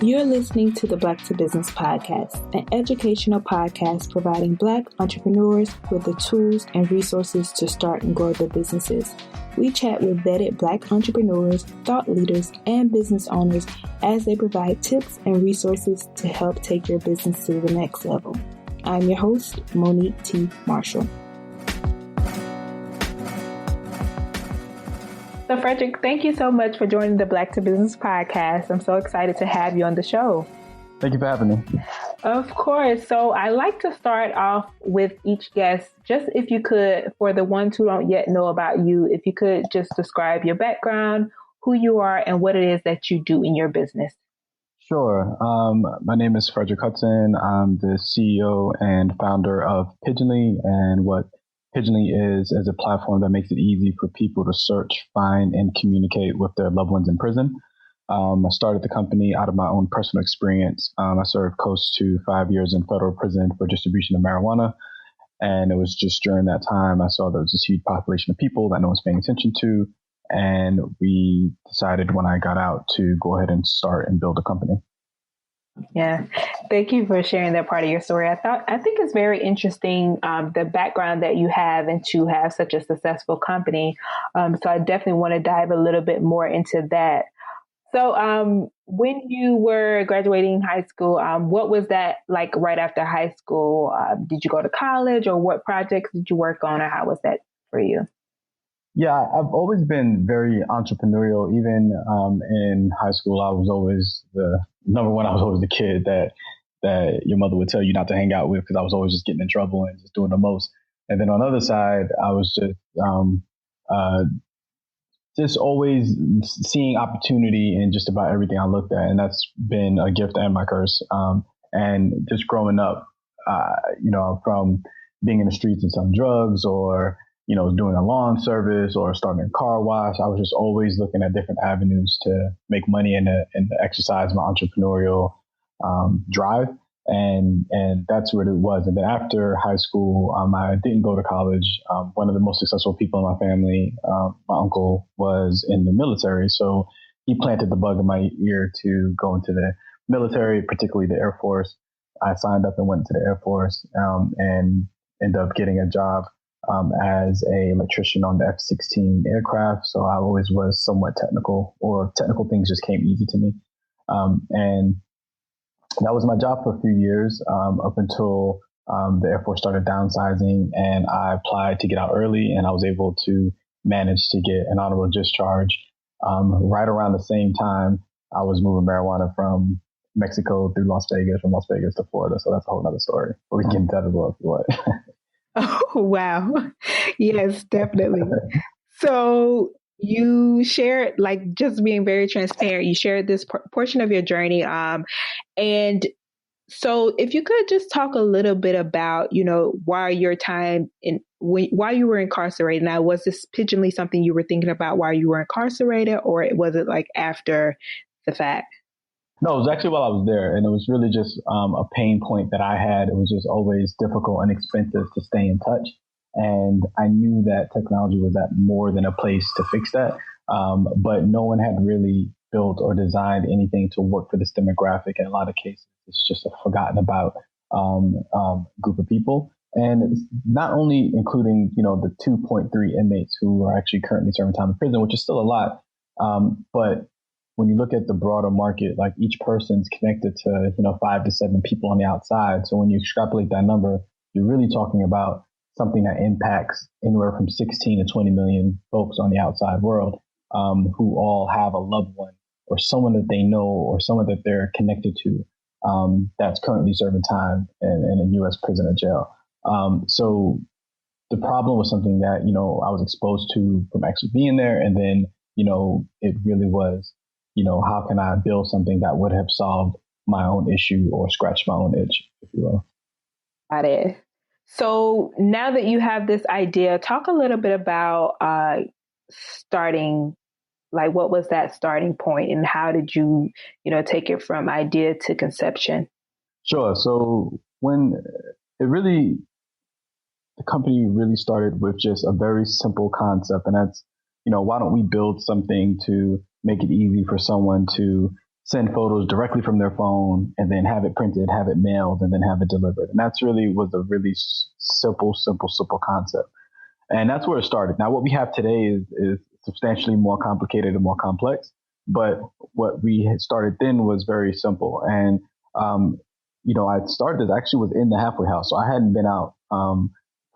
You're listening to the Black to Business podcast, an educational podcast providing Black entrepreneurs with the tools and resources to start and grow their businesses. We chat with vetted Black entrepreneurs, thought leaders, and business owners as they provide tips and resources to help take your business to the next level. I'm your host, Monique T. Marshall. So Frederick, thank you so much for joining the Black to Business podcast. I'm so excited to have you on the show. Thank you for having me. Of course. So I like to start off with each guest, just if you could, for the ones who don't yet know about you, if you could just describe your background, who you are, and what it is that you do in your business. Sure. My name is Frederick Hutson. I'm the CEO and founder of Pigeonly, and what Pigeonly is a platform that makes it easy for people to search, find, and communicate with their loved ones in prison. I started the company out of my own personal experience. I served close to 5 years in federal prison for distribution of marijuana. And it was just during that time I saw there was this huge population of people that no one's paying attention to. And we decided when I got out to go ahead and start and build a company. Yeah. Thank you for sharing that part of your story. I think it's very interesting, the background that you have and to have such a successful company. So I definitely want to dive a little bit more into that. So when you were graduating high school, what was that like right after high school? Did you go to college, or what projects did you work on, or how was that for you? Yeah, I've always been very entrepreneurial. Even in high school, I was always the kid that your mother would tell you not to hang out with, because I was always just getting in trouble and just doing the most. And then on the other side, I was just always seeing opportunity in just about everything I looked at. And that's been a gift and my curse. And just growing up, from being in the streets and selling drugs, or doing a lawn service, or starting a car wash, I was just always looking at different avenues to make money and to exercise my entrepreneurial drive. And that's what it was. And then after high school, I didn't go to college. One of the most successful people in my family, my uncle, was in the military. So he planted the bug in my ear to go into the military, particularly the Air Force. I signed up and went to the Air Force and ended up getting a job as an electrician on the F-16 aircraft. So I always was somewhat technical, or technical things just came easy to me. And that was my job for a few years, up until the Air Force started downsizing, and I applied to get out early, and I was able to manage to get an honorable discharge. Right around the same time, I was moving marijuana from Mexico through Las Vegas, from Las Vegas to Florida. So that's a whole other story. But we can get into that as well if you want. Oh, wow. Yes, definitely. So you shared, like, just being very transparent, you shared this portion of your journey. And so if you could just talk a little bit about, while your time while you were incarcerated. Now, was this Pigeonly something you were thinking about while you were incarcerated, or was it like after the fact? No, it was actually while I was there, and it was really just a pain point that I had. It was just always difficult and expensive to stay in touch. And I knew that technology was at more than a place to fix that. But no one had really built or designed anything to work for this demographic. In a lot of cases, it's just a forgotten about group of people. And it's not only including, the 2.3 inmates who are actually currently serving time in prison, which is still a lot. But when you look at the broader market, like each person's connected to, 5 to 7 people on the outside. So when you extrapolate that number, you're really talking about something that impacts anywhere from 16 to 20 million folks on the outside world, who all have a loved one or someone that they know or someone that they're connected to, that's currently serving time in a U.S. prison or jail. So the problem was something that, I was exposed to from actually being there. And then, it really was, how can I build something that would have solved my own issue or scratched my own itch, if you will. Got it. So now that you have this idea, talk a little bit about starting, like what was that starting point and how did you, take it from idea to conception? Sure. So when the company really started with just a very simple concept, and that's, why don't we build something to make it easy for someone to send photos directly from their phone and then have it printed, have it mailed, and then have it delivered. And that's really was a really simple concept. And that's where it started. Now, what we have today is substantially more complicated and more complex. But what we had started then was very simple. And, I started this actually was in the halfway house. So I hadn't been out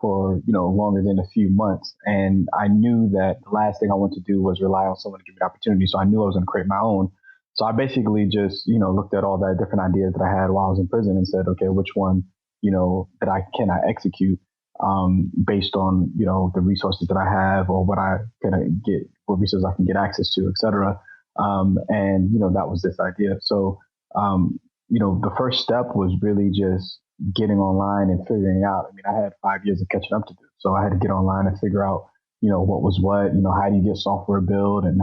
for, longer than a few months. And I knew that the last thing I wanted to do was rely on someone to give me the opportunity. So I knew I was going to create my own. So I basically just, looked at all the different ideas that I had while I was in prison and said, okay, which one, that I execute based on, the resources that I have or what I can get, what resources I can get access to, et cetera. That was this idea. So, the first step was really just getting online and figuring out. I mean, I had 5 years of catching up to do. So I had to get online and figure out, what was what, how do you get software built and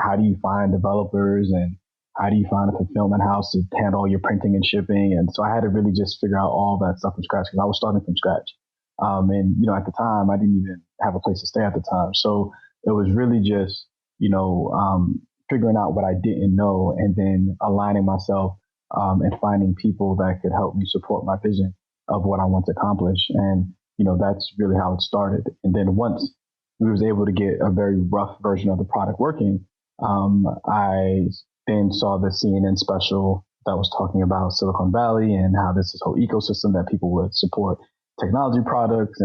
how do you find developers and how do you find a fulfillment house to handle all your printing and shipping. And so I had to really just figure out all that stuff from scratch because I was starting from scratch. At the time, I didn't even have a place to stay at the time. So it was really just, figuring out what I didn't know and then aligning myself and finding people that could help me support my vision of what I want to accomplish. And, that's really how it started. And then once we was able to get a very rough version of the product working, I then saw the CNN special that was talking about Silicon Valley and how this whole ecosystem that people would support technology products.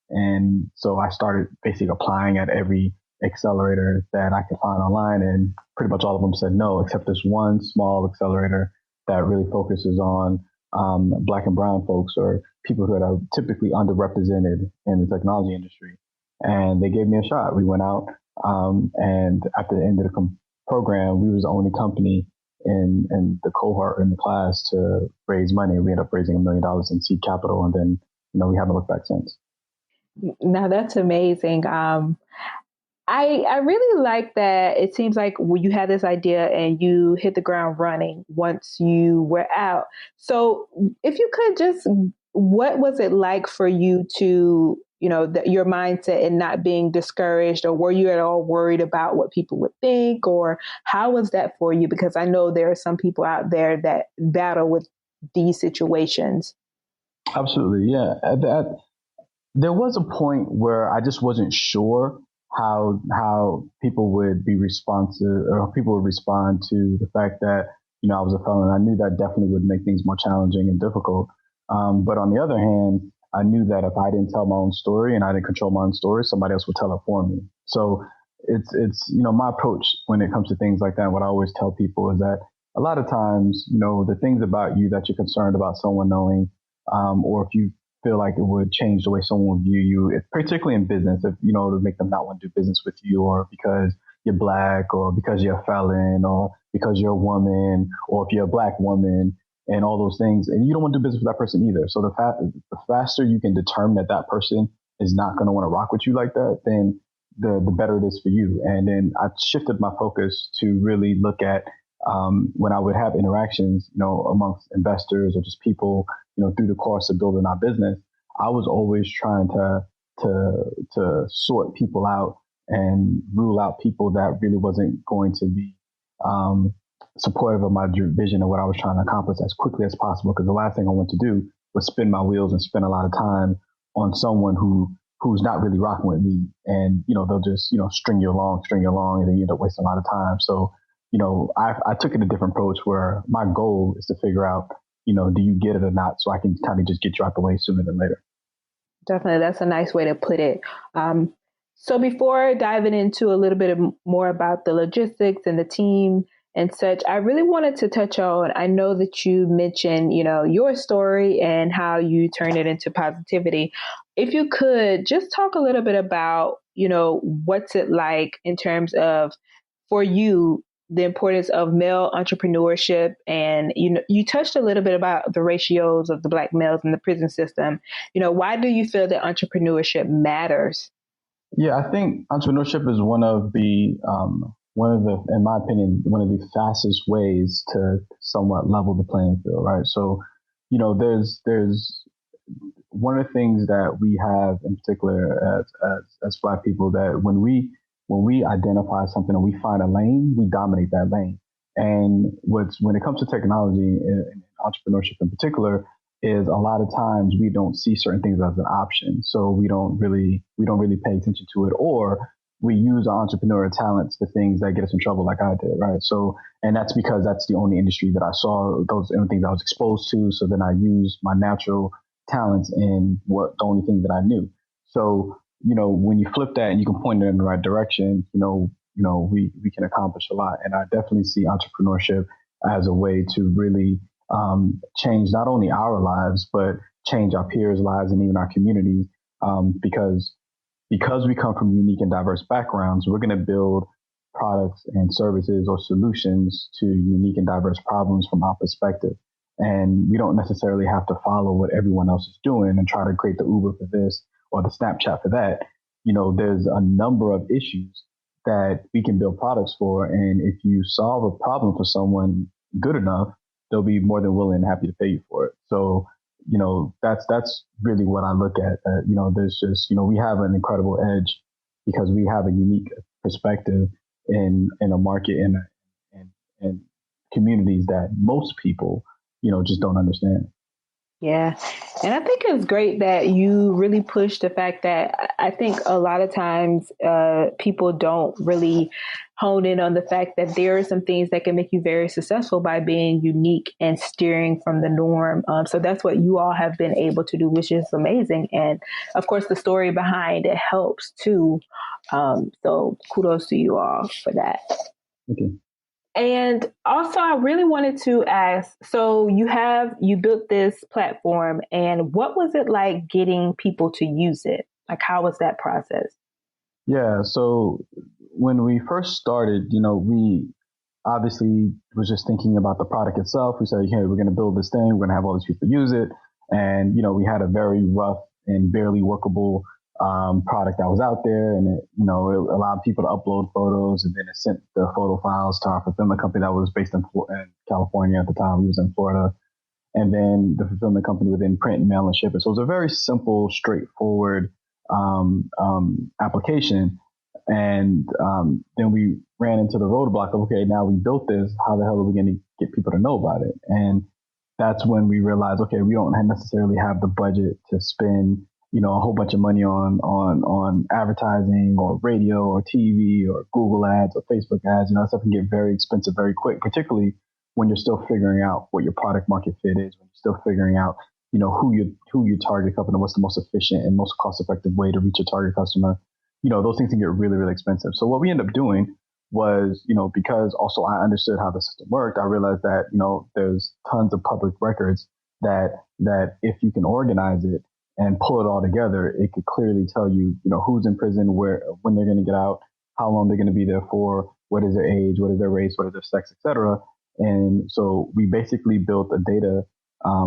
And so I started basically applying at every accelerator that I could find online. And pretty much all of them said no, except this one small accelerator that really focuses on Black and brown folks or people who are typically underrepresented in the technology industry. And they gave me a shot. We went out and at the end of the program, we was the only company in the cohort in the class to raise money. We ended up raising $1 million in seed capital. And then, we haven't looked back since. Now that's amazing. I really like that. It seems like you had this idea and you hit the ground running once you were out. So if you could just, what was it like for you to, your mindset and not being discouraged, or were you at all worried about what people would think, or how was that for you? Because I know there are some people out there that battle with these situations. Absolutely. Yeah. There was a point where I just wasn't sure how people would be responsive or people would respond to the fact that, I was a felon. I knew that definitely would make things more challenging and difficult. But on the other hand, I knew that if I didn't tell my own story and I didn't control my own story, somebody else would tell it for me. So it's my approach when it comes to things like that. What I always tell people is that a lot of times, the things about you that you're concerned about someone knowing, or if you feel like it would change the way someone would view you, particularly in business, if, to make them not want to do business with you, or because you're Black, or because you're a felon, or because you're a woman, or if you're a Black woman, and all those things. And you don't want to do business with that person either. So the faster you can determine that that person is not going to want to rock with you like that, then the better it is for you. And then I shifted my focus to really look at when I would have interactions, amongst investors or just people, through the course of building our business, I was always trying to sort people out and rule out people that really wasn't going to be supportive of my vision of what I was trying to accomplish as quickly as possible. Because the last thing I want to do was spin my wheels and spend a lot of time on someone who's not really rocking with me. And, they'll just, string you along, and then you end up wasting a lot of time. So, I took it a different approach where my goal is to figure out, do you get it or not? So I can kind of just get you out the way sooner than later. Definitely. That's a nice way to put it. So before diving into a little bit more about the logistics and the team and such, I really wanted to touch on, I know that you mentioned, your story and how you turn it into positivity. If you could just talk a little bit about, what's it like in terms of, for you, the importance of male entrepreneurship. And, you touched a little bit about the ratios of the Black males in the prison system. Why do you feel that entrepreneurship matters? Yeah, I think entrepreneurship is one of the, in my opinion, one of the fastest ways to somewhat level the playing field, right? So, there's one of the things that we have in particular as Black people, that when we identify something and we find a lane, we dominate that lane. And when it comes to technology and entrepreneurship in particular, is a lot of times we don't see certain things as an option. So we don't really pay attention to it, or we use our entrepreneurial talents for things that get us in trouble, like I did, right? So, and that's because that's the only industry that I saw, those are the only things I was exposed to. So then I used my natural talents in the only thing that I knew. So, when you flip that and you can point it in the right direction, we can accomplish a lot. And I definitely see entrepreneurship as a way to really change not only our lives, but change our peers' lives and even our communities. Because we come from unique and diverse backgrounds, we're going to build products and services or solutions to unique and diverse problems from our perspective. And we don't necessarily have to follow what everyone else is doing and try to create the Uber for this or the Snapchat for that. There's a number of issues that we can build products for. And if you solve a problem for someone good enough, they'll be more than willing and happy to pay you for it. So, that's really what I look at. There's just, we have an incredible edge because we have a unique perspective in a market and communities that most people, just don't understand. Yeah. And I think it's great that you really push the fact that I think a lot of times people don't really hone in on the fact that there are some things that can make you very successful by being unique and steering from the norm. So that's what you all have been able to do, which is amazing. And of course, the story behind it helps too. So kudos to you all for that. Okay. And also, I really wanted to ask, so you built this platform, and what was it like getting people to use it? Like, how was that process? Yeah. So when we first started, we obviously was just thinking about the product itself. We said, hey, we're going to build this thing. We're going to have all these people use it. And, we had a very rough and barely workable product that was out there. And it allowed people to upload photos, and then it sent the photo files to our fulfillment company that was based in California at the time. We was in Florida. And then the fulfillment company would then print, mail, and ship it. So it was a very simple, straightforward application. And then we ran into the roadblock of, okay, now we built this. How the hell are we going to get people to know about it? And that's when we realized, okay, we don't necessarily have the budget to spend, a whole bunch of money on advertising or radio or TV or Google ads or Facebook ads. That stuff can get very expensive very quick, particularly when you're still figuring out what your product market fit is, when you're still figuring out, who your target customer, what's the most efficient and most cost effective way to reach your target customer. Those things can get really, really expensive. So what we ended up doing was, because also I understood how the system worked, I realized that, there's tons of public records that if you can organize it and pull it all together, it could clearly tell you, who's in prison, when they're going to get out, how long they're going to be there for, what is their age, what is their race, what is their sex, etc. And so we basically built a data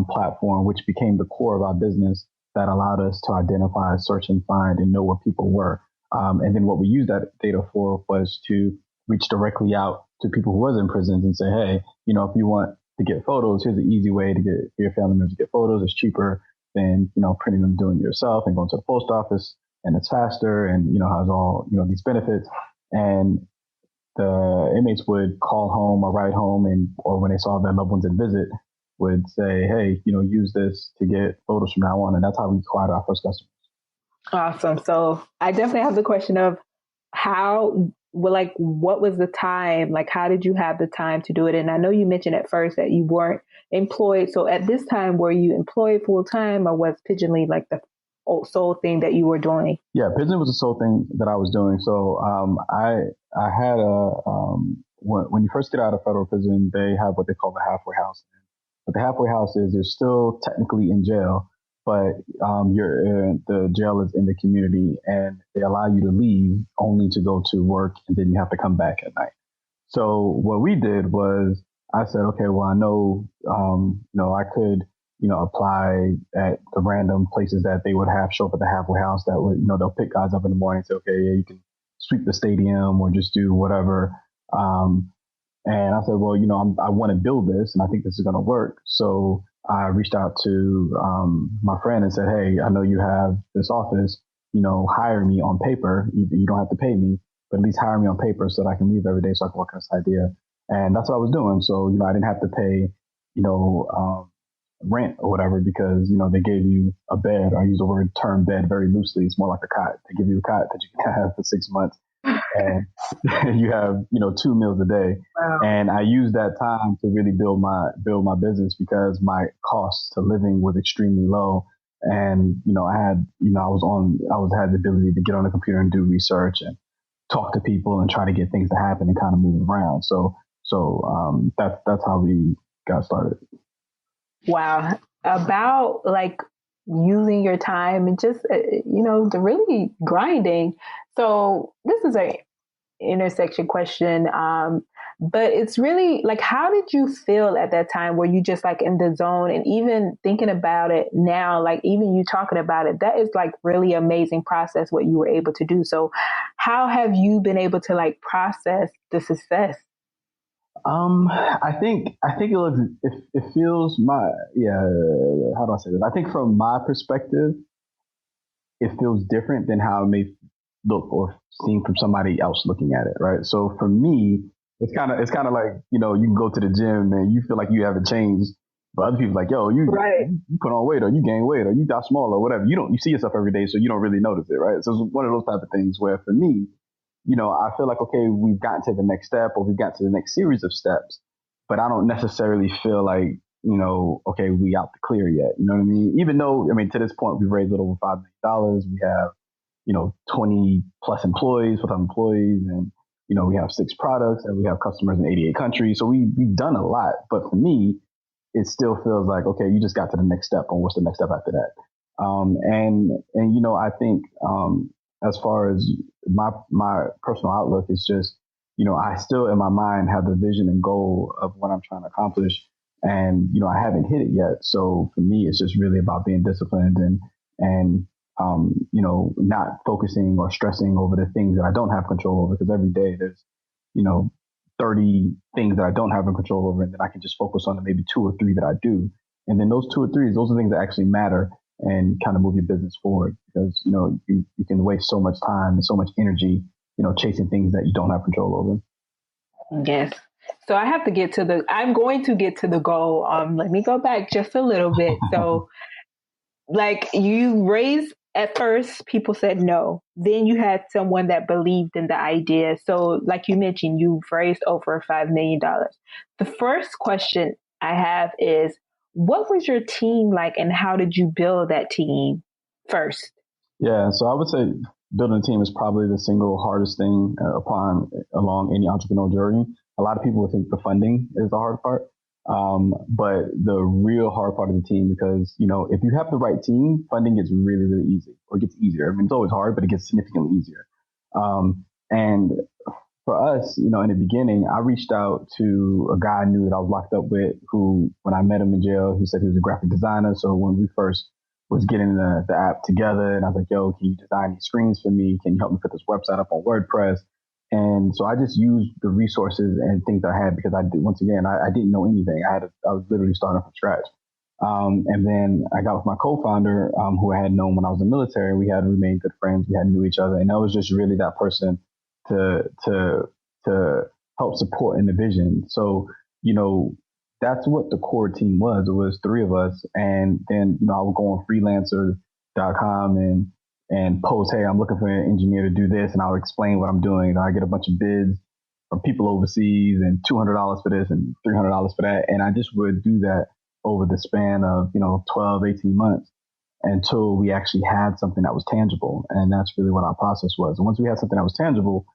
platform, which became the core of our business that allowed us to identify, search, and find and know where people were. And then what we used that data for was to reach directly out to people who was in prisons and say, hey, if you want to get photos, here's an easy way to get your family members to get photos. It's cheaper than, printing them, doing it yourself and going to the post office, and it's faster and, has all, these benefits. And the inmates would call home or write home, or when they saw their loved ones in visit, would say, hey, use this to get photos from now on. And that's how we acquired our first customers. Awesome. So I definitely have the question of what was the time? Like, how did you have the time to do it? And I know you mentioned at first that you weren't employed. So at this time, were you employed full time, or was Pigeonly like the sole thing that you were doing? Yeah, Pigeonly was the sole thing that I was doing. So I had when you first get out of federal prison, they have what they call the halfway house. But the halfway house is you're still technically in jail, but the jail is in the community, and they allow you to leave only to go to work, and then you have to come back at night. So what we did was I said, okay, well, I know, I could, apply at the random places that they would have show up at the halfway house that would, they'll pick guys up in the morning and say, okay, yeah, you can sweep the stadium or just do whatever. And I said, well, I want to build this, and I think this is going to work. So I reached out to my friend and said, hey, I know you have this office, hire me on paper. You don't have to pay me, but at least hire me on paper so that I can leave every day so I can work on this idea. And that's what I was doing. So, I didn't have to pay, rent or whatever because, they gave you a bed. I use the word term bed very loosely. It's more like a cot. They give you a cot that you can have for 6 months and you have, 2 meals a day. Wow. And I used that time to really build my business because my cost to living was extremely low. And, I had, had the ability to get on the computer and do research and talk to people and try to get things to happen and kind of move around. So that's how we got started. Wow. About like using your time and just, the really grinding. So this is a intersection question. But it's really like, how did you feel at that time? Were you just like in the zone? And even thinking about it now, like even you talking about it, that is like really amazing process what you were able to do. So how have you been able to like process the success? I think it feels how do I say this? I think from my perspective, it feels different than how it may look or seem from somebody else looking at it, right? So for me, it's kind of like, you can go to the gym and you feel like you haven't changed, but other people like, yo, Right. you put on weight or you gain weight or you got small or whatever. You see yourself every day, so you don't really notice it, right? So it's one of those type of things where for me, I feel like, okay, we've gotten to the next step or we've got to the next series of steps, but I don't necessarily feel like, okay, we out the clear yet. You know what I mean? Even though, to this point, we've raised a little over $5 million. We have, 20 plus employees, full-time employees, and, we have 6 products and we have customers in 88 countries. So we've done a lot, but for me, it still feels like, okay, you just got to the next step and what's the next step after that? I think, as far as my personal outlook is just, I still in my mind have the vision and goal of what I'm trying to accomplish. And, I haven't hit it yet. So for me, it's just really about being disciplined and not focusing or stressing over the things that I don't have control over. Because every day there's, 30 things that I don't have control over, and then I can just focus on the maybe 2 or 3 that I do. And then those 2 or 3, those are things that actually matter and kind of move your business forward because, you can waste so much time and so much energy, chasing things that you don't have control over. Yes. So I'm going to get to the goal. Let me go back just a little bit. So like you raised at first, people said no. Then you had someone that believed in the idea. So like you mentioned, you've raised over $5 million. The first question I have is, what was your team like and how did you build that team first? Yeah, so I would say building a team is probably the single hardest thing along any entrepreneurial journey. A lot of people would think the funding is the hard part. But the real hard part of the team, because, if you have the right team, funding gets really, really easy or gets easier. It's always hard, but it gets significantly easier. And for us, in the beginning, I reached out to a guy I knew that I was locked up with who, when I met him in jail, he said he was a graphic designer. So when we first was getting the app together and I was like, yo, can you design these screens for me? Can you help me put this website up on WordPress? And so I just used the resources and things I had because I didn't know anything. I was literally starting from scratch. And then I got with my co-founder, who I had known when I was in the military. We had remained good friends. We had knew each other. And that was just really that person to help support in the vision. So, that's what the core team was. It was 3 of us. And then, I would go on freelancer.com and post, hey, I'm looking for an engineer to do this. And I'll explain what I'm doing. And I get a bunch of bids from people overseas and $200 for this and $300 for that. And I just would do that over the span of, 12, 18 months until we actually had something that was tangible. And that's really what our process was. And once we had something that was tangible,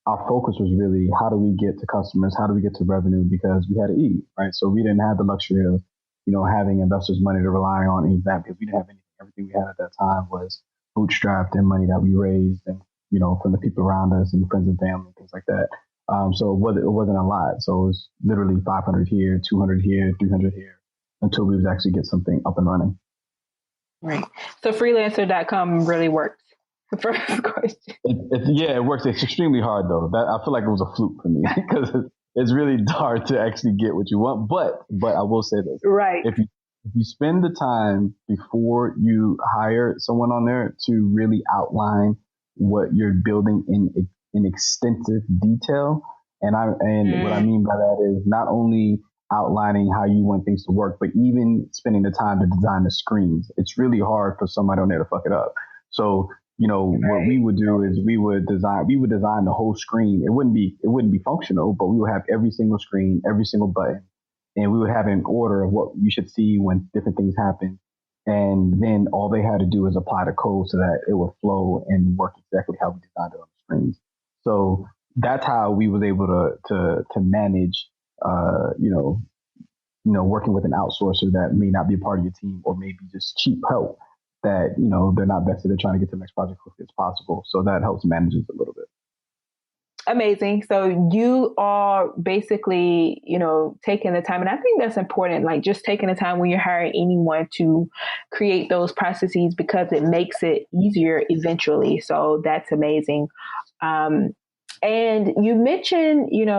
our focus was really how do we get to customers? How do we get to revenue? Because we had to eat, right? So we didn't have the luxury of, having investors' money to rely on any of that because we didn't have anything. Everything we had at that time was bootstrapped and money that we raised and, from the people around us and friends and family, things like that. So it wasn't a lot. So it was literally 500 here, 200 here, 300 here until we was actually get something up and running. Right. So freelancer.com really works. First question. It works. It's extremely hard though. I feel like it was a fluke for me because it's really hard to actually get what you want. But I will say this: right. If you spend the time before you hire someone on there to really outline what you're building in extensive detail, And what I mean by that is not only outlining how you want things to work, but even spending the time to design the screens. It's really hard for somebody on there to fuck it up. So, what we would do is we would design the whole screen. It wouldn't be functional, but we would have every single screen, every single button, and we would have an order of what you should see when different things happen. And then all they had to do is apply the code so that it would flow and work exactly how we designed it on the screens. So that's how we was able to manage, working with an outsourcer that may not be a part of your team, or maybe just cheap help that, they're not vested in trying to get to the next project as quickly as possible. So that helps manage it a little bit. Amazing. So you are basically, taking the time. And I think that's important, like just taking the time when you're hiring anyone to create those processes, because it makes it easier eventually. So that's amazing. And you mentioned, you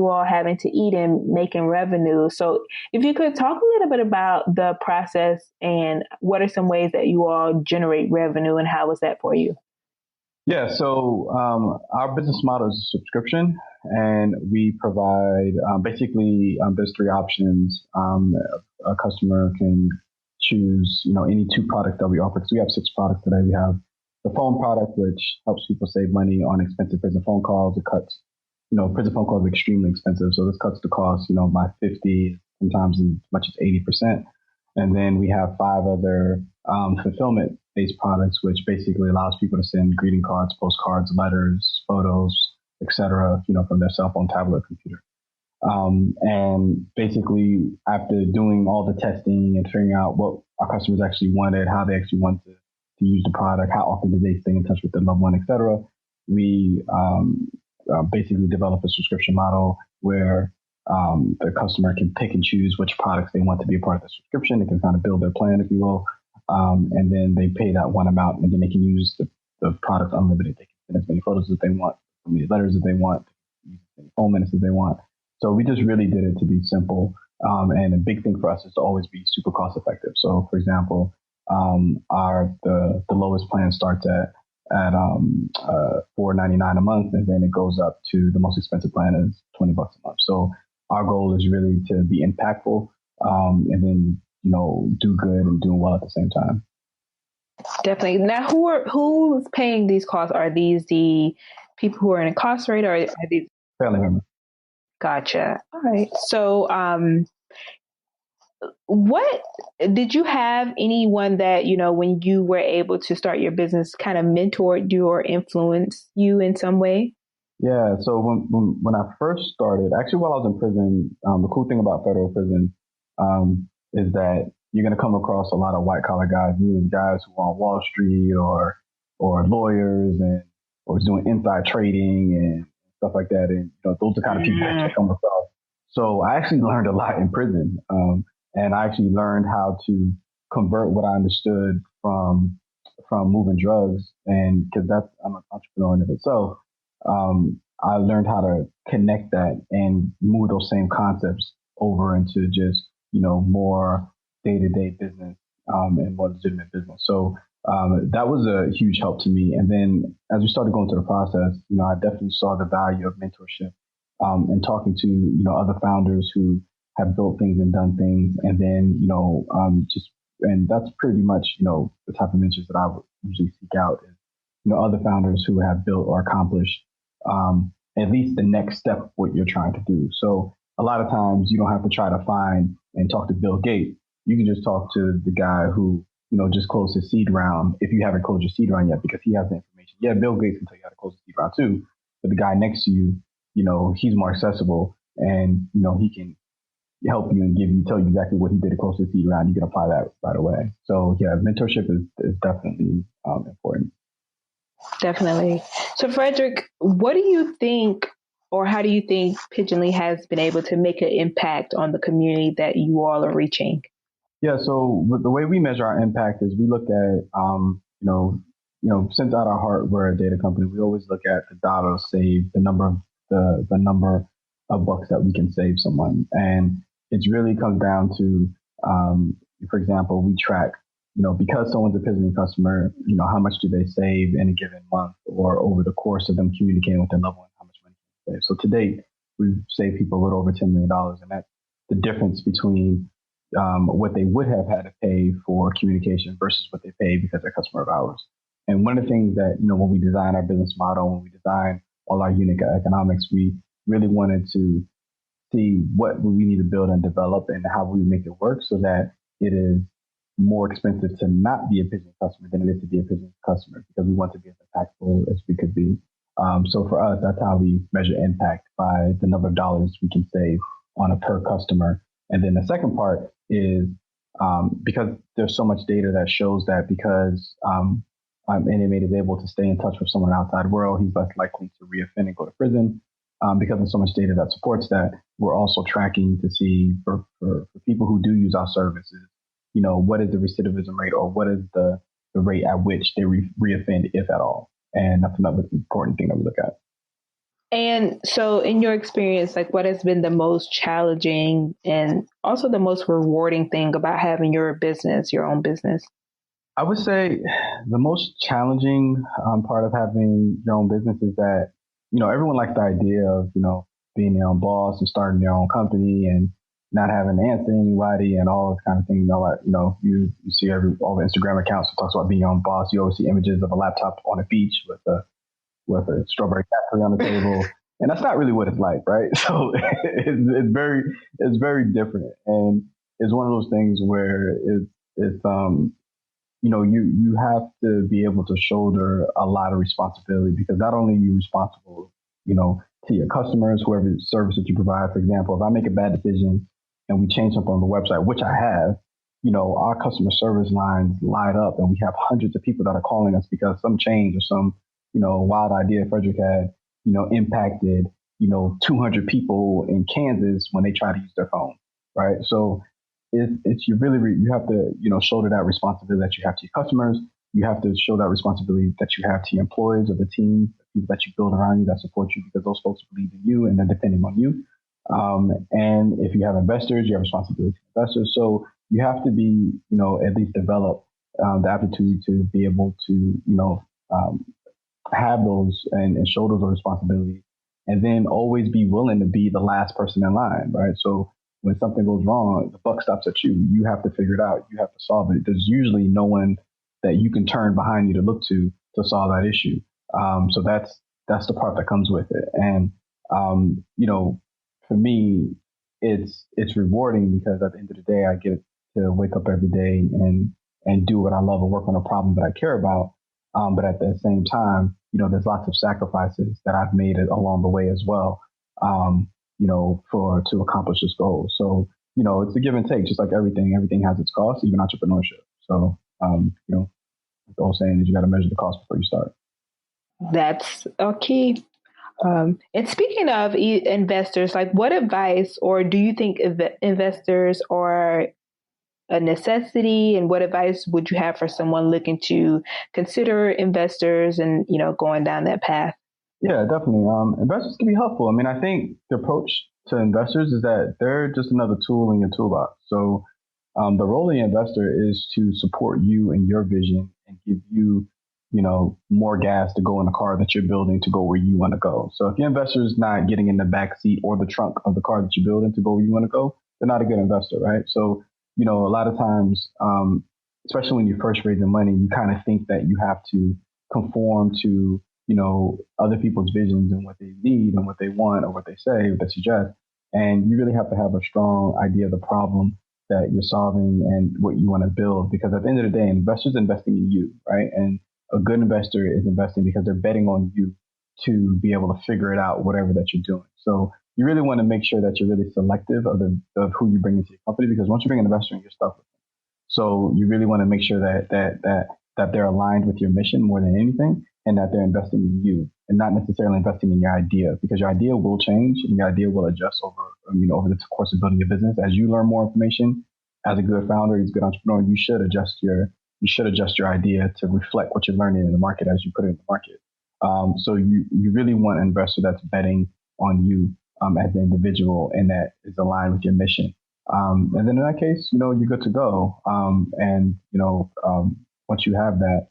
all having to eat and making revenue. So if you could talk a little bit about the process and what are some ways that you all generate revenue and how is that for you? Yeah, so our business model is a subscription, and we provide basically there's three options. A customer can choose, any two products that we offer. Because we have 6 products today. We have the phone product, which helps people save money on expensive prison phone calls. It cuts, prison phone calls are extremely expensive, so this cuts the cost, by 50, sometimes as much as 80%. And then we have 5 other fulfillment-based products, which basically allows people to send greeting cards, postcards, letters, photos, etc., from their cell phone, tablet, computer. And basically, after doing all the testing and figuring out what our customers actually wanted, how they actually wanted to use the product, how often did they stay in touch with their loved one, etc., we basically develop a subscription model where the customer can pick and choose which products they want to be a part of the subscription. They can kind of build their plan, if you will. And then they pay that one amount, and then they can use the product unlimited. They can send as many photos as they want, as many letters as they want, use as many phone minutes as they want. So we just really did it to be simple. And a big thing for us is to always be super cost effective. So for example, the lowest plan starts at $4.99 a month, and then it goes up to the most expensive plan is $20 a month. So our goal is really to be impactful, and then do good and doing well at the same time. Definitely. Now, who's paying these costs? Are these the people who are incarcerated, or are these family members? Gotcha. All right. So, what did you have anyone that, when you were able to start your business, kind of mentored you or influenced you in some way? Yeah. So when I first started, actually while I was in prison, the cool thing about federal prison is that you're going to come across a lot of white collar guys, either guys who are on Wall Street or lawyers or doing inside trading and stuff like that. And those are the kind of people that you come across. So I actually learned a lot in prison. And I actually learned how to convert what I understood from moving drugs, and because I'm an entrepreneur in of itself. I learned how to connect that and move those same concepts over into just more day-to-day business and more legitimate business. So that was a huge help to me. And then as we started going through the process, I definitely saw the value of mentorship and talking to other founders who have built things and done things, and then and that's pretty much the type of mentors that I would usually seek out is other founders who have built or accomplished at least the next step of what you're trying to do. So a lot of times you don't have to try to find and talk to Bill Gates. You can just talk to the guy who just closed his seed round if you haven't closed your seed round yet, because he has the information. Yeah, Bill Gates can tell you how to close the seed round too, but the guy next to you, he's more accessible, and he can help you and tell you exactly what he did to close the seed round. You can apply that right away. So yeah, mentorship is definitely important. Definitely. So Frederick, what do you think, or how do you think Pigeonly has been able to make an impact on the community that you all are reaching? Yeah, so the way we measure our impact is we look at, since at our heart we're a data company, we always look at the dollar saved, the number of bucks that we can save someone, and it really comes down to, for example, we track, because someone's a Pigeonly customer, how much do they save in a given month or over the course of them communicating with their loved one, how much money they save. So to date, we've saved people a little over $10 million. And that's the difference between what they would have had to pay for communication versus what they pay because they're customer of ours. And one of the things that, when we design our business model, when we design all our unit economics, we really wanted to see what we need to build and develop and how we make it work so that it is more expensive to not be a Pigeon customer than it is to be a Pigeon customer, because we want to be as impactful as we could be. So for us, that's how we measure impact, by the number of dollars we can save on a per customer. And then the second part is because there's so much data that shows that because an inmate is able to stay in touch with someone outside world, he's less likely to reoffend and go to prison. Because there's so much data that supports that, we're also tracking to see for people who do use our services, what is the recidivism rate, or what is the rate at which they reoffend, if at all. And that's another important thing that we look at. And so in your experience, like, what has been the most challenging and also the most rewarding thing about having your own business? I would say the most challenging part of having your own business is that, everyone likes the idea of, being your own boss and starting your own company and not having to answer anybody and all this kind of thing. You see all the Instagram accounts that talks about being your own boss. You always see images of a laptop on a beach with a strawberry factory on the table. And that's not really what it's like, right? So it's very different. And it's one of those things where you have to be able to shoulder a lot of responsibility, because not only are you responsible, to your customers, whoever service that you provide. For example, if I make a bad decision and we change something on the website, which I have, our customer service lines light up and we have hundreds of people that are calling us because some change or some, wild idea Frederick had, impacted, 200 people in Kansas when they try to use their phone, right? So you have to, shoulder that responsibility that you have to your customers. You have to show that responsibility that you have to your employees or the team, the people that you build around you that support you, because those folks believe in you and they're depending on you. And if you have investors, you have responsibility to investors. So you have to be, at least develop the aptitude to be able to, have those and shoulder those responsibilities, and then always be willing to be the last person in line, right? So when something goes wrong, the buck stops at you. You have to figure it out. You have to solve it. There's usually no one that you can turn behind you to look to solve that issue. So that's the part that comes with it. And, for me, it's rewarding because at the end of the day, I get to wake up every day and do what I love and work on a problem that I care about. But at the same time, there's lots of sacrifices that I've made along the way as well, to accomplish this goal. So, it's a give and take, just like everything. Everything has its cost, even entrepreneurship. So, the old saying is you got to measure the cost before you start. That's a key. And speaking of investors, like, what advice, or do you think investors are a necessity, and what advice would you have for someone looking to consider investors and, going down that path? Yeah, definitely. Investors can be helpful. I mean, I think the approach to investors is that they're just another tool in your toolbox. So the role of the investor is to support you and your vision and give you, more gas to go in the car that you're building to go where you want to go. So if your investor is not getting in the back seat or the trunk of the car that you're building to go where you want to go, they're not a good investor, right? So, a lot of times, especially when you're first raising money, you kind of think that you have to conform to, other people's visions and what they need and what they want or what they say, what they suggest. And you really have to have a strong idea of the problem that you're solving and what you want to build. Because at the end of the day, investors are investing in you, right? And a good investor is investing because they're betting on you to be able to figure it out, whatever that you're doing. So you really want to make sure that you're really selective of who you bring into your company, because once you bring an investor in, you're stuck with them. So you really want to make sure that they're aligned with your mission more than anything, and that they're investing in you and not necessarily investing in your idea, because your idea will change and your idea will adjust over the course of building your business. As you learn more information, as a good founder, as a good entrepreneur, you should adjust your idea to reflect what you're learning in the market as you put it in the market. So you really want an investor that's betting on you as an individual and that is aligned with your mission. And then in that case, you're good to go. Once you have that,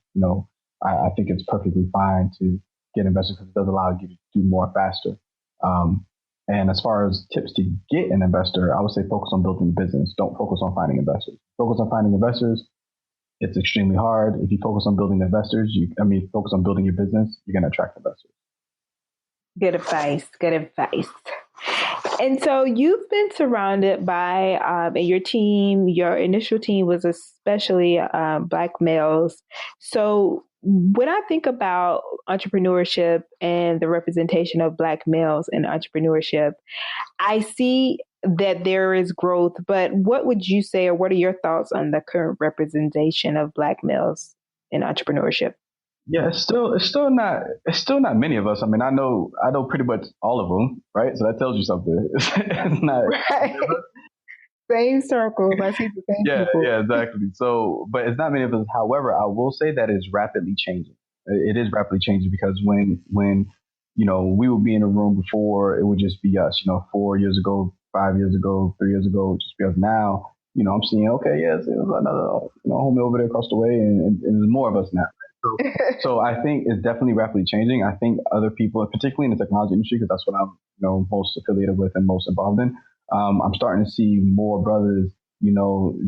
I think it's perfectly fine to get investors, because it does allow you to do more faster. And as far as tips to get an investor, I would say focus on building the business. Don't focus on finding investors. Focus on finding investors. It's extremely hard. If you focus on building investors, focus on building your business, you're going to attract investors. Good advice. Good advice. And so you've been surrounded by, and your team, your initial team was especially Black males. So when I think about entrepreneurship and the representation of Black males in entrepreneurship, I see that there is growth, but what would you say, or what are your thoughts on the current representation of Black males in entrepreneurship? Yeah, it's still not many of us. I mean, I know pretty much all of them, right? So that tells you something. It's not Right. Same circles. I see the same yeah, people. yeah, exactly. So, but it's not many of us. However, I will say that it's rapidly changing. It is rapidly changing because when we would be in a room before, it would just be us. 4 years ago, 5 years ago, 3 years ago, just be us. Now, I'm seeing okay, yes, it was another homie over there across the way, and there's more of us now. So I think it's definitely rapidly changing. I think other people, particularly in the technology industry, because that's what I'm most affiliated with and most involved in. I'm starting to see more brothers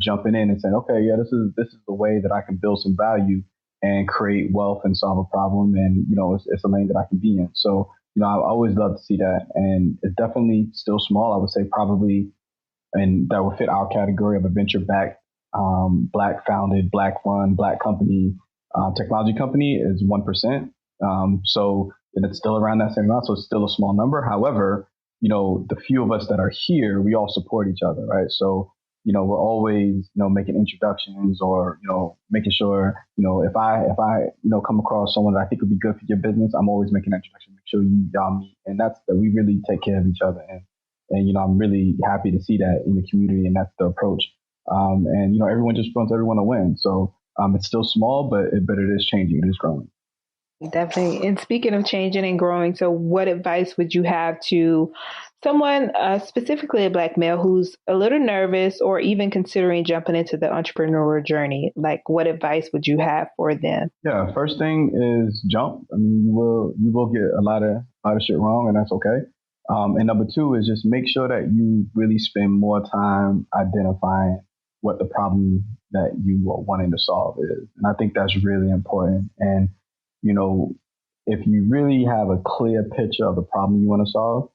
jumping in and saying, okay, yeah, this is the way that I can build some value and create wealth and solve a problem. And, it's a lane that I can be in. So, I always love to see that. And it's definitely still small. I would say probably, and that would fit our category of a venture backed, Black founded, Black run, Black company, technology company is 1%. So it's still around that same amount. So it's still a small number. However, the few of us that are here, we all support each other, right? So, we're always, making introductions or, making sure, if I come across someone that I think would be good for your business, I'm always making an introduction, make sure y'all meet. And that's that we really take care of each other. And I'm really happy to see that in the community, and that's the approach. And everyone just wants everyone to win. So it's still small, but it is changing. It is growing. Definitely. And speaking of changing and growing, so what advice would you have to someone, specifically a Black male, who's a little nervous or even considering jumping into the entrepreneur journey? Like, what advice would you have for them? Yeah, first thing is jump. I mean, you will get a lot of shit wrong, and that's okay. And number two is just make sure that you really spend more time identifying what the problem that you are wanting to solve is. And I think that's really important. And you know, if you really have a clear picture of the problem you want to solve,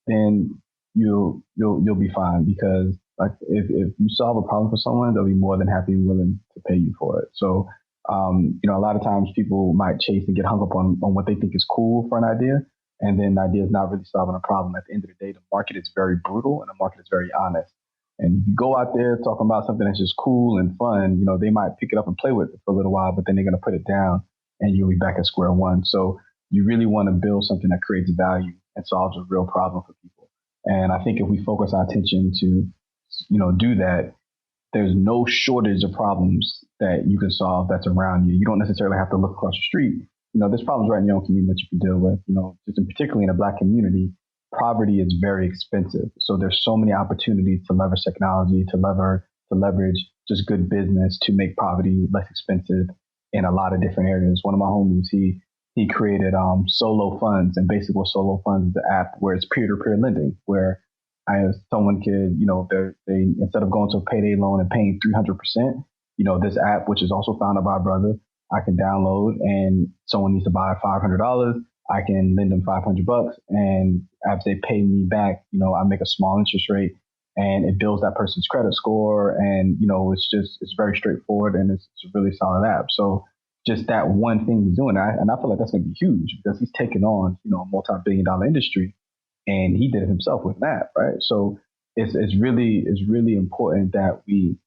then you'll be fine because like if you solve a problem for someone, they'll be more than happy and willing to pay you for it. So a lot of times people might chase and get hung up on what they think is cool for an idea. And then the idea is not really solving a problem. At the end of the day, the market is very brutal and the market is very honest. And if you go out there talking about something that's just cool and fun, they might pick it up and play with it for a little while, but then they're going to put it down and you'll be back at square one. So you really want to build something that creates value and solves a real problem for people. And I think if we focus our attention to, do that, there's no shortage of problems that you can solve that's around you. You don't necessarily have to look across the street. There's problems right in your own community that you can deal with. Just particularly in a Black community, poverty is very expensive. So there's so many opportunities to leverage technology, to leverage just good business to make poverty less expensive in a lot of different areas. One of my homies, he created Solo Funds, and basically what Solo Funds is the app where it's peer-to-peer lending, where someone could, they instead of going to a payday loan and paying 300%, this app, which is also founded by a brother, I can download, and someone needs to buy $500, I can lend them $500, and as they pay me back, I make a small interest rate, and it builds that person's credit score, and it's very straightforward, and it's a really solid app. So just that one thing he's doing, and I feel like that's going to be huge because he's taking on a multi-billion-dollar industry, and he did it himself with an app, right? So it's really important that we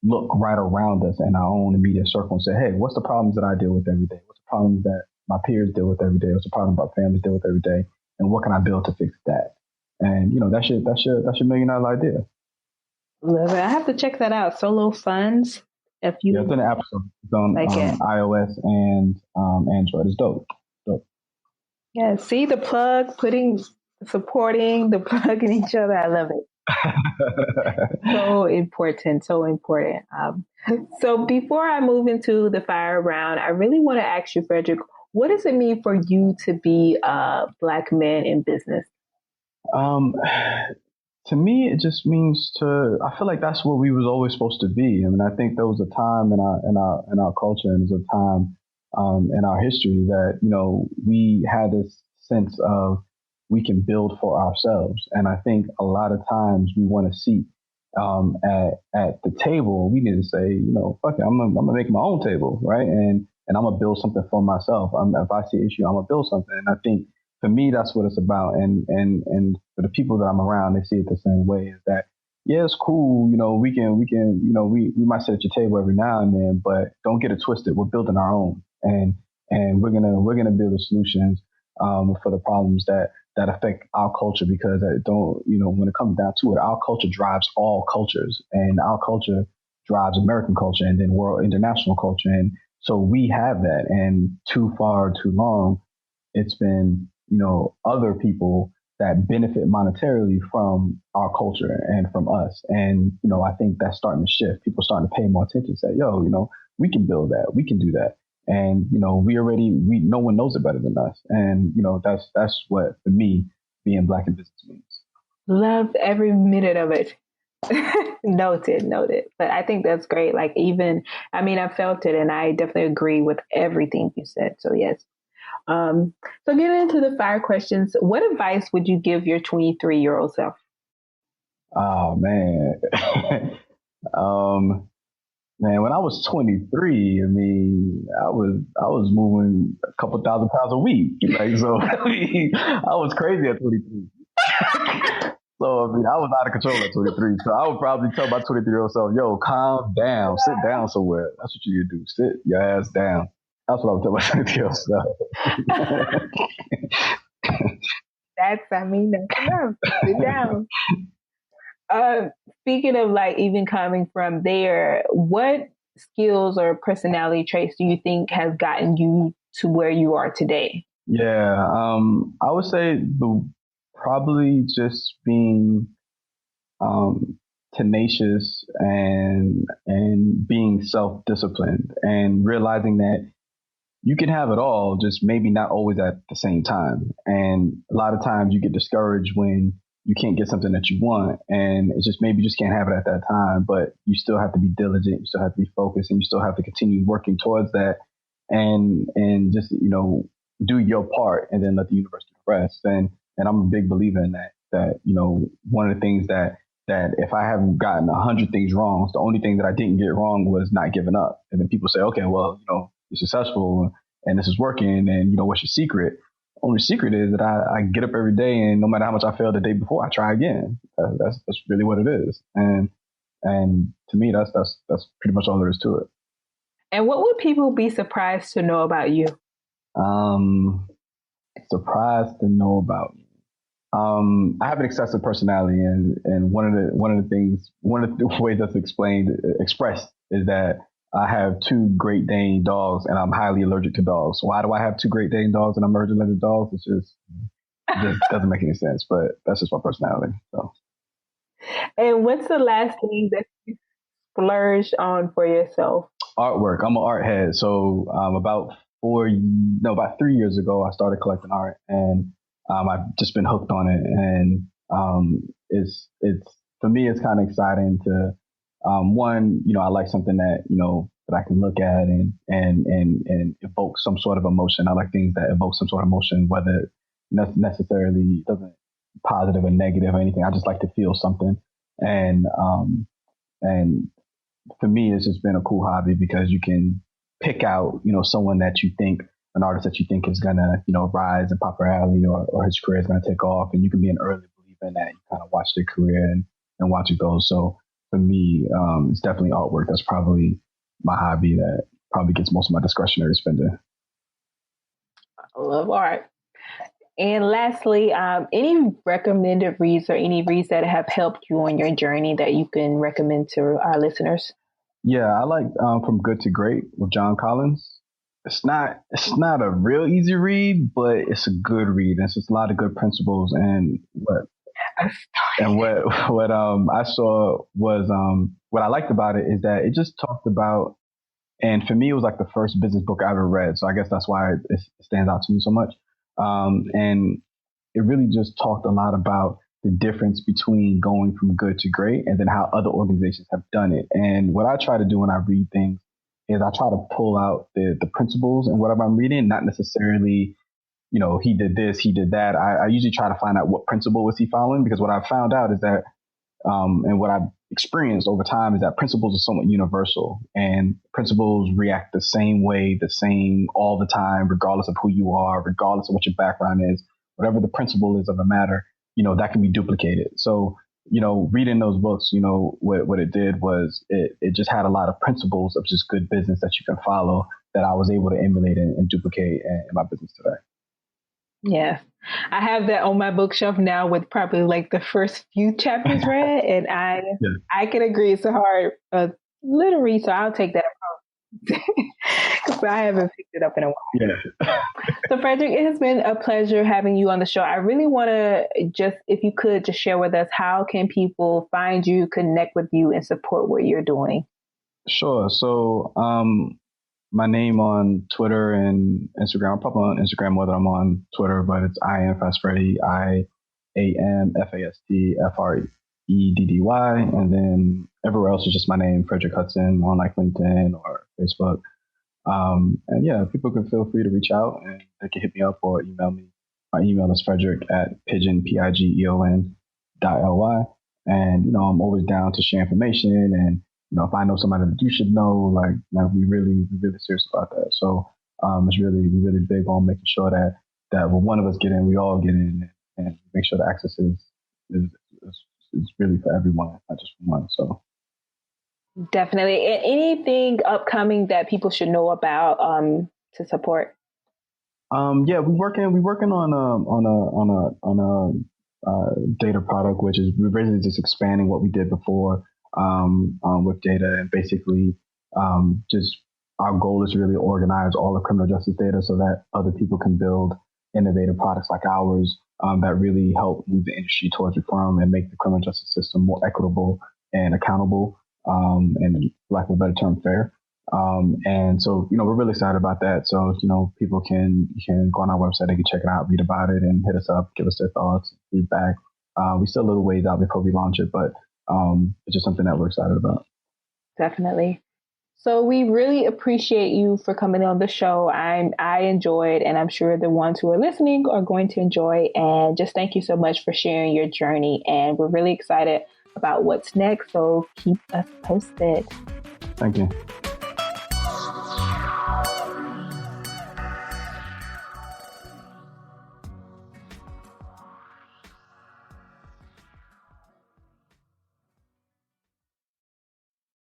look right around us in our own immediate circle and say, hey, what's the problems that I deal with every day? What's the problems that my peers deal with every day? What's the problem my families deal with every day? And what can I build to fix that? And that's your $1 million idea. Love it. I have to check that out. Solo Funds. It's in the App Store. It's on iOS and Android. It's dope. Yeah. See the plug, supporting the plug in each other. I love it. So important. So important. So before I move into the fire round, I really want to ask you, Frederick, what does it mean for you to be a Black man in business? Um, to me, it just means to. I feel like that's what we was always supposed to be. I mean, I think there was a time in our culture, and there's a time in our history that we had this sense of we can build for ourselves, and I think a lot of times we want to seat at the table. We need to say, fuck it, I'm gonna make my own table, right? And I'm gonna build something for myself. If I see an issue, I'm gonna build something, and I think for me, that's what it's about. And for the people that I'm around, they see it the same way. Is that yeah, it's cool. We might sit at your table every now and then, but don't get it twisted. We're building our own, and we're gonna build the solutions for the problems that affect our culture because it don't when it comes down to it, our culture drives all cultures, and our culture drives American culture, and then world international culture, and so we have that. And too far, too long, it's been other people that benefit monetarily from our culture and from us. And I think that's starting to shift. People starting to pay more attention. Say, yo, we can build that. We can do that. And we no one knows it better than us. And that's what for me being black in business means. Loved every minute of it. Noted. But I think that's great. Like even, I mean, I felt it, and I definitely agree with everything you said. So yes. So getting into the fire questions, what advice would you give your 23-year-old self? Oh man. um, Man, when I was 23, I mean, I was moving a couple thousand pounds a week. Like, so I mean, I was crazy at 23. So I mean, I was out of control at 23. So I would probably tell my 23-year-old self, "Yo, calm down, sit down somewhere. That's what you need to do. Sit your ass down." That's what I would tell my 23-year-old self. That's enough. Sit down. Uh, Speaking of like even coming from there, what skills or personality traits do you think has gotten you to where you are today? Yeah, I would say probably just being um, tenacious and being self disciplined and realizing that you can have it all, just maybe not always at the same time. And a lot of times you get discouraged when you can't get something that you want, and it's just maybe you just can't have it at that time. But you still have to be diligent, you still have to be focused, and you still have to continue working towards that, and just do your part, and then let the universe do the rest. And I'm a big believer in that. That one of the things that if I haven't gotten 100 things wrong, the only thing that I didn't get wrong was not giving up. And then people say, okay, well, you're successful and this is working, and what's your secret? Only secret is that I get up every day, and no matter how much I failed the day before, I try again. That's really what it is. And to me, that's pretty much all there is to it. And what would people be surprised to know about you? Um, Surprised to know about me. I have an excessive personality, and one of the ways that's expressed is that I have two Great Dane dogs, and I'm highly allergic to dogs. Why do I have two Great Dane dogs and I'm allergic to dogs? It just doesn't make any sense, but that's just my personality. So And what's the last thing that you splurged on for yourself? artwork. I'm an art head. So about 3 years ago, I started collecting art, and I've just been hooked on it. And it's for me, it's kind of exciting to one, I like something that I can look at and evoke some sort of emotion. I like things that evoke some sort of emotion, whether necessarily doesn't positive or negative or anything. I just like to feel something, and and for me, it's just been a cool hobby because you can pick out, someone that you think, an artist that you think is gonna, rise in popularity, or his career is gonna take off, and you can be an early believer in that. You kind of watch their career and watch it go. So for me, it's definitely artwork. That's probably my hobby that probably gets most of my discretionary spending. I love art. And lastly, any recommended reads or any reads that have helped you on your journey that you can recommend to our listeners? Yeah, I like From Good to Great with John Collins. It's not a real easy read, but it's a good read. It's just a lot of good principles, and what I saw was what I liked about it is that it just talked about, and for me it was like the first business book I ever read, so I guess that's why it stands out to me so much. And it really just talked a lot about the difference between going from good to great and then how other organizations have done it. And what I try to do when I read things is I try to pull out the principles and whatever I'm reading, not necessarily, he did this, he did that. I usually try to find out what principle was he following, because what I've found out is that, and what I've experienced over time is that principles are somewhat universal, and principles react the same way, the same all the time, regardless of who you are, regardless of what your background is, whatever the principle is of a matter, that can be duplicated. So, reading those books, what it did was it just had a lot of principles of just good business that you can follow that I was able to emulate and duplicate in my business today. Yeah. I have that on my bookshelf now with probably like the first few chapters read, and I can agree it's a hard little read, so I'll take that approach because I haven't picked it up in a while. Yeah. So Frederick, it has been a pleasure having you on the show. I really want to if you could just share with us, how can people find you, connect with you, and support what you're doing? Sure. So, my name on Twitter and Instagram. I'm probably on Instagram more than I'm on Twitter, but it's IamFastFreddy, IAMFASTFREDDY. And then everywhere else is just my name, Frederick Hutson, on like LinkedIn or Facebook. And yeah, people can feel free to reach out and they can hit me up or email me. My email is Frederick@pigeon.ly. And, I'm always down to share information, and if I know somebody that you should know, like we really serious about that. So it's really big on making sure that when one of us get in, we all get in, and make sure the access is really for everyone, not just for one. So definitely. And anything upcoming that people should know about to support? Yeah, we're working on a data product, which is we're basically just expanding what we did before. With data, and basically just our goal is to really organize all the criminal justice data so that other people can build innovative products like ours that really help move the industry towards reform and make the criminal justice system more equitable and accountable, and for lack of a better term, fair. And so, we're really excited about that. So, people can go on our website, they can check it out, read about it, and hit us up, give us their thoughts, feedback. We still a little ways out before we launch it, but it's just something that we're excited about. Definitely. So we really appreciate you for coming on the show. I enjoyed, and I'm sure the ones who are listening are going to enjoy. And just thank you so much for sharing your journey. And we're really excited about what's next. So keep us posted. Thank you.